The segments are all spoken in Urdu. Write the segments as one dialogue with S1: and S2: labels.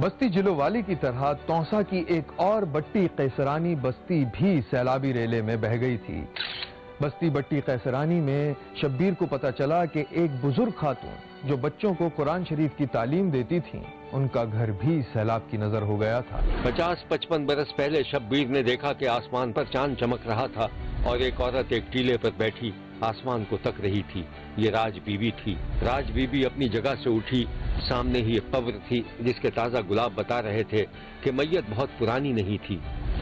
S1: بستی جلووالی کی طرح توسا کی ایک اور بٹی قیسرانی بستی بھی سیلابی ریلے میں بہہ گئی تھی۔ بستی بٹی قیسرانی میں شبیر کو پتہ چلا کہ ایک بزرگ خاتون جو بچوں کو قرآن شریف کی تعلیم دیتی تھیں، ان کا گھر بھی سیلاب کی نظر ہو گیا تھا۔
S2: 50-55 برس پہلے شبیر نے دیکھا کہ آسمان پر چاند چمک رہا تھا اور ایک عورت ایک ٹیلے پر بیٹھی آسمان کو تک رہی تھی۔ یہ راج بی بی تھی۔ راج بی بی اپنی جگہ سے اٹھی، سامنے ہی ایک قبر تھی جس کے تازہ گلاب بتا رہے تھے کہ میت بہت پرانی نہیں تھی۔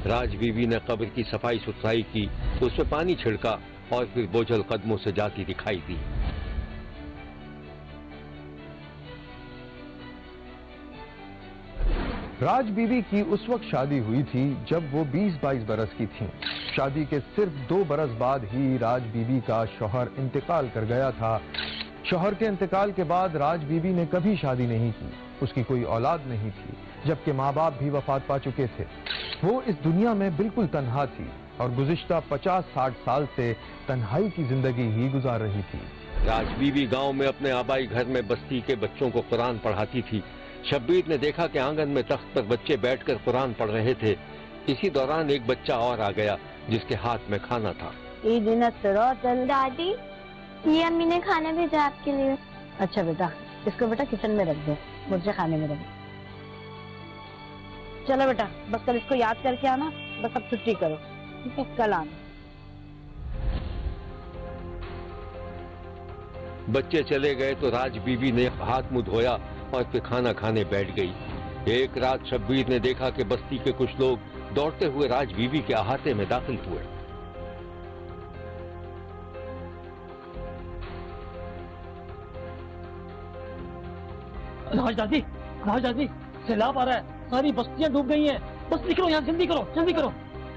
S2: راج بی بی نے قبر کی صفائی ستھرائی کی، اس پہ پانی چھڑکا اور پھر بوجھل قدموں سے جاتی دکھائی دی۔
S1: راج بی بی کی اس وقت شادی ہوئی تھی جب وہ 20-22 برس کی تھیں۔ شادی کے صرف 2 برس بعد ہی راج بی بی کا شوہر انتقال کر گیا تھا۔ شوہر کے انتقال کے بعد راج بی بی نے کبھی شادی نہیں کی، اس کی کوئی اولاد نہیں تھی، جبکہ ماں باپ بھی وفات پا چکے تھے۔ وہ اس دنیا میں بالکل تنہا تھی اور گزشتہ 50-60 سال سے تنہائی کی زندگی ہی گزار رہی تھی۔
S2: راج بی بی گاؤں میں اپنے آبائی گھر میں بستی کے بچوں کو قرآن پڑھاتی تھی۔ شبیر نے دیکھا کہ آنگن میں تخت پر بچے بیٹھ کر قرآن پڑھ رہے تھے۔ اسی دوران ایک بچہ اور آ گیا جس کے ہاتھ میں کھانا تھا۔
S3: دادی، یہ امی نے کھانا بھیجا آپ کے لیے۔
S4: اچھا بیٹا، اس کو بیٹا کچن میں رکھ دو، مجھے کھانے میں رکھ دو۔ چلو بیٹا، بس کل اس کو یاد کر کے آنا، بس اب چھٹی کرو، ٹھیک ہے؟ کل آنا۔
S2: بچے چلے گئے تو راج بی بی نے ہاتھ منہ دھویا اور پھر کھانا کھانے بیٹھ گئی۔ ایک رات شبیر نے دیکھا کہ بستی کے کچھ لوگ دوڑتے ہوئے راج بی بی کے احاطے میں داخل ہوئے۔
S5: راج دادی، سیلاب آ رہا ہے، ساری بستیاں ڈوب گئی ہیں، بس نکلو یہاں، جلدی کرو جلدی کرو۔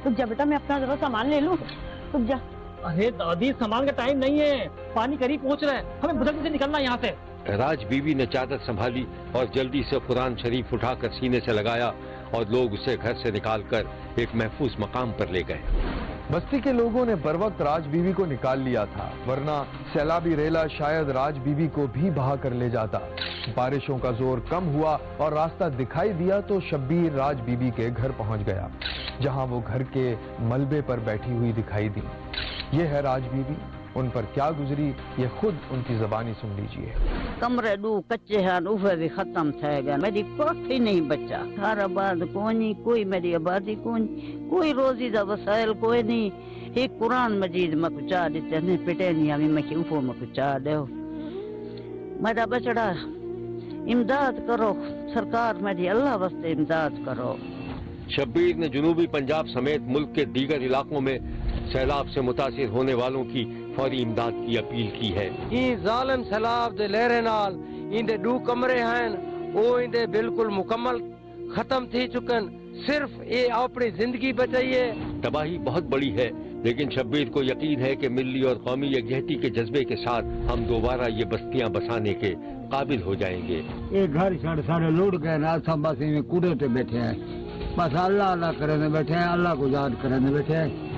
S4: رک جا بیٹا، میں اپنا ذرا سامان لے لوں، رک جا۔
S5: ارے دادی، سامان کا ٹائم نہیں ہے، پانی قریب پہنچ رہا ہے، ہمیں بدلتے سے نکلنا ہے یہاں سے۔
S2: راج بی بی نے چادر سنبھالی اور جلدی سے قرآن شریف اٹھا کر سینے سے لگایا اور لوگ اسے گھر سے نکال کر ایک محفوظ مقام پر لے گئے۔
S1: بستی کے لوگوں نے بروقت راج بی بی کو نکال لیا تھا، ورنہ سیلابی ریلا شاید راج بی بی کو بھی بہا کر لے جاتا۔ بارشوں کا زور کم ہوا اور راستہ دکھائی دیا تو شبیر راج بی بی کے گھر پہنچ گیا، جہاں وہ گھر کے ملبے پر بیٹھی ہوئی دکھائی دی۔ یہ ہے راج بی بی، ان پر کیا گزری یہ خود ان کی زبانی سن لیجئے۔
S4: کمرے دو کچے ہیں، اوپر بھی ختم تھے گا، میری کوٹھ ہی نہیں بچا، گھر آباد کونی، کوئی میری آبادی کونی، کوئی روزی دا وسائل کوئی نہیں۔ ایک قرآن مجید میں کچا دیتے ہیں، پٹے نہیں ہمیں میں اوپر میں کچا دے۔ میرا بچڑا امداد کرو، سرکار میری اللہ واسطے امداد کرو۔
S2: شبیر نے جنوبی پنجاب سمیت ملک کے دیگر علاقوں میں سیلاب سے متاثر ہونے والوں کی فوری امداد کی اپیل کی ہے۔
S6: یہ ظالم سیلاب دے لہرے نال اندے 2 کمرے ہیں، وہ اندے بالکل مکمل ختم تھی چکن، صرف یہ اپنی زندگی بچائیے۔
S2: تباہی بہت بڑی ہے، لیکن شبیر کو یقین ہے کہ ملی اور قومی یکجہتی کے جذبے کے ساتھ ہم دوبارہ یہ بستیاں بسانے کے قابل ہو جائیں گے۔
S7: یہ گھر شڑ سارے لوٹ گئے نا، سب بس میں کوڑے پہ بیٹھے ہیں، بس اللہ اللہ کرنے بیٹھے ہیں، اللہ کو یاد کرنے بیٹھے ہیں۔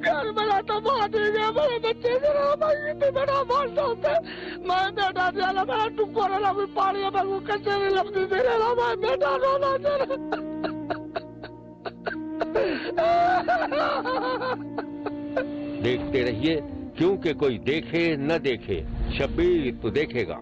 S6: گھر بڑا تباہ ہو گیا، میرے بچے ذرا بھائی بڑا مارتا ہوتا ہے، میں بیٹا جانا میرا ٹکو رہا بھی پانی میں وہ کچے نہیں لگتی دے رہا، میں بیٹا رونا چاہ
S2: دیکھتے رہیے، کیونکہ کوئی دیکھے نہ دیکھے، شبیر تو دیکھے گا۔